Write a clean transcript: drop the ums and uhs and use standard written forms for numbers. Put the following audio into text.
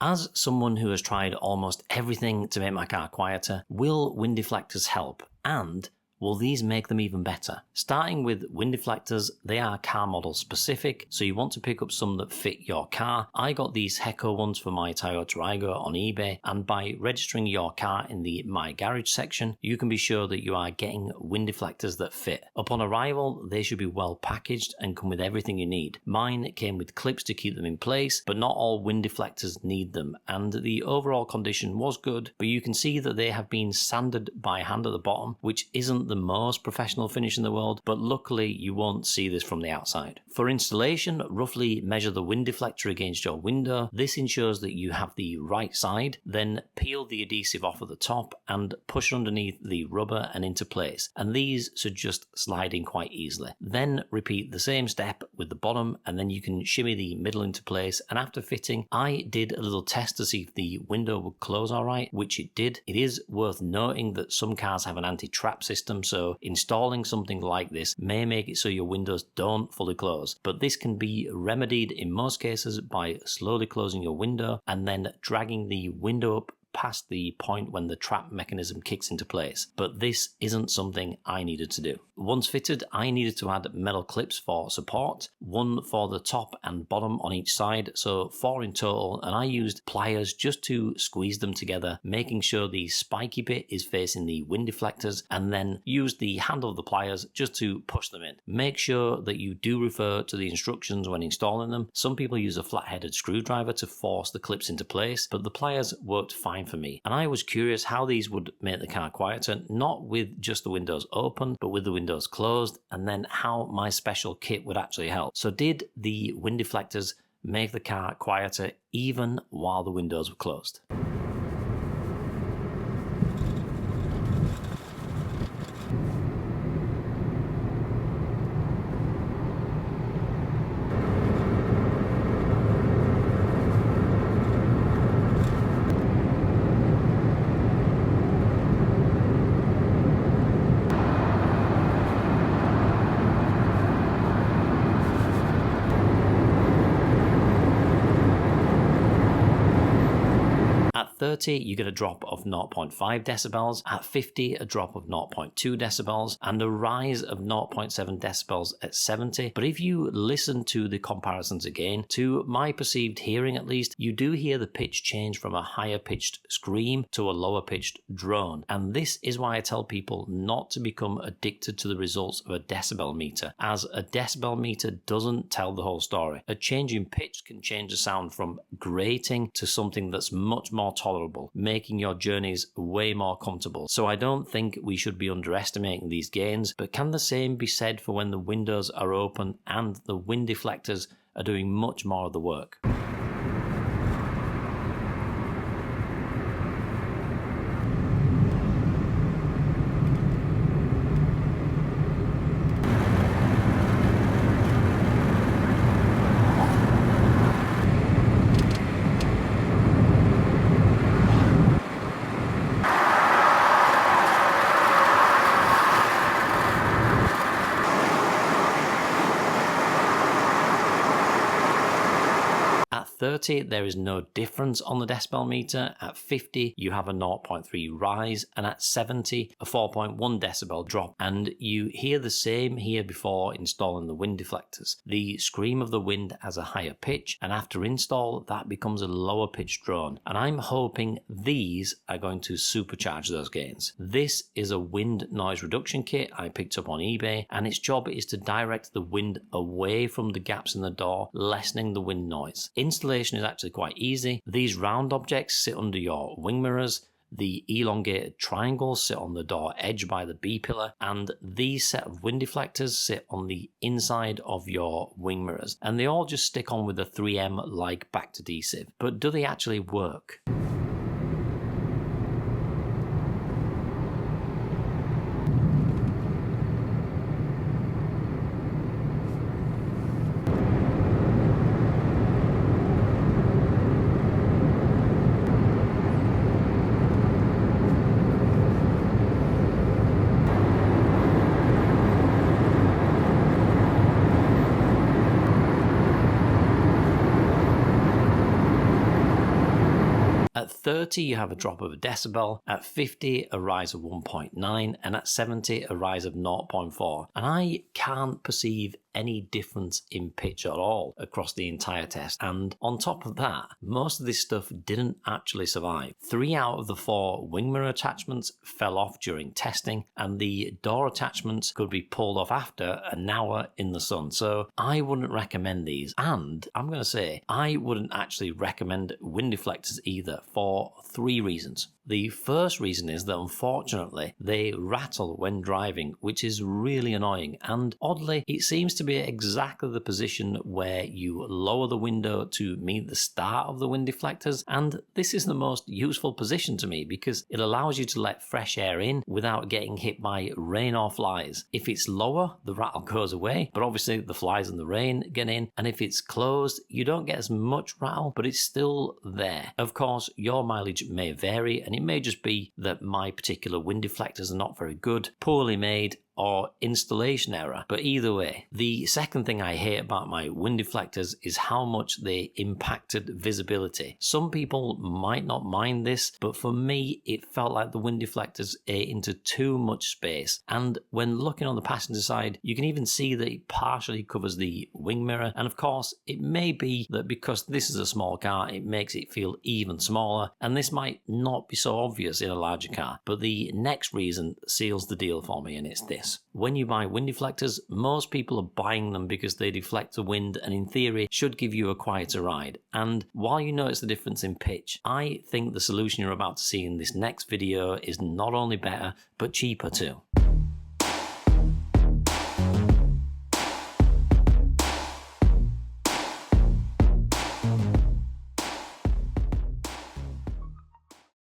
As someone who has tried almost everything to make my car quieter, will wind deflectors help? And will these make them even better? Starting with wind deflectors, they are car model specific, so you want to pick up some that fit your car. I got these Heko ones for my Toyota Aygo on eBay, and by registering your car in the My Garage section, you can be sure that you are getting wind deflectors that fit. Upon arrival, they should be well packaged and come with everything you need. Mine came with clips to keep them in place, but not all wind deflectors need them, and the overall condition was good, but you can see that they have been sanded by hand at the bottom, which isn't the most professional finish in the world, but luckily you won't see this from the outside. For installation, roughly measure the wind deflector against your window. This ensures that you have the right side, then peel the adhesive off at the top and push underneath the rubber and into place, and these should just slide in quite easily. Then repeat the same step with the bottom, and then you can shimmy the middle into place, and after fitting, I did a little test to see if the window would close alright, which it did. It is worth noting that some cars have an anti-trap system, so installing something like this may make it so your windows don't fully close, but this can be remedied in most cases by slowly closing your window and then dragging the window up past the point when the trap mechanism kicks into place. But this isn't something I needed to do. Once fitted, I needed to add metal clips for support, one for the top and bottom on each side, so 4 in total, and I used pliers just to squeeze them together, making sure the spiky bit is facing the wind deflectors, and then used the handle of the pliers just to push them in. Make sure that you do refer to the instructions when installing them. Some people use a flat-headed screwdriver to force the clips into place, but the pliers worked fine for me, and I was curious how these would make the car quieter, not with just the windows open, but with the windows closed, and then how my special kit would actually help. So did the wind deflectors make the car quieter even while the windows were closed? At 30, you get a drop of 0.5 decibels, at 50, a drop of 0.2 decibels, and a rise of 0.7 decibels at 70. But if you listen to the comparisons again, to my perceived hearing at least, you do hear the pitch change from a higher pitched scream to a lower pitched drone. And this is why I tell people not to become addicted to the results of a decibel meter, as a decibel meter doesn't tell the whole story. A change in pitch can change the sound from grating to something that's much more tolerable, making your journeys way more comfortable. So I don't think we should be underestimating these gains, but can the same be said for when the windows are open and the wind deflectors are doing much more of the work? At 30, there is no difference on the decibel meter. At 50, you have a 0.3 rise, and at 70, a 4.1 decibel drop. And you hear the same here before installing the wind deflectors. The scream of the wind has a higher pitch, and after install, that becomes a lower pitched drone. And I'm hoping these are going to supercharge those gains. This is a wind noise reduction kit I picked up on eBay, and its job is to direct the wind away from the gaps in the door, lessening the wind noise. Installation is actually quite easy. These round objects sit under your wing mirrors, the elongated triangles sit on the door edge by the B-pillar, and these set of wind deflectors sit on the inside of your wing mirrors, and they all just stick on with a 3M like backed adhesive. But do they actually work? At 30, you have a drop of a decibel, at 50, a rise of 1.9, and at 70, a rise of 0.4. And I can't perceive any difference in pitch at all across the entire test. And on top of that, most of this stuff didn't actually survive. 3 out of the 4 wing mirror attachments fell off during testing, and the door attachments could be pulled off after an hour in the sun. So I wouldn't recommend these. And I'm going to say I wouldn't actually recommend wind deflectors either for 3 reasons. The first reason is that unfortunately they rattle when driving, which is really annoying, and oddly it seems to be exactly the position where you lower the window to meet the start of the wind deflectors, and this is the most useful position to me because it allows you to let fresh air in without getting hit by rain or flies. If it's lower, the rattle goes away, but obviously the flies and the rain get in, and if it's closed, you don't get as much rattle, but it's still there. Of course, your mileage may vary, and it may just be that my particular wind deflectors are not very good, poorly made, or installation error. But either way, the second thing I hate about my wind deflectors is how much they impacted visibility. Some people might not mind this, but for me, it felt like the wind deflectors ate into too much space. And when looking on the passenger side, you can even see that it partially covers the wing mirror. And of course, it may be that because this is a small car, it makes it feel even smaller. And this might not be so obvious in a larger car. But the next reason seals the deal for me, and it's this. When you buy wind deflectors, most people are buying them because they deflect the wind and in theory should give you a quieter ride. And while you notice the difference in pitch, I think the solution you're about to see in this next video is not only better, but cheaper too.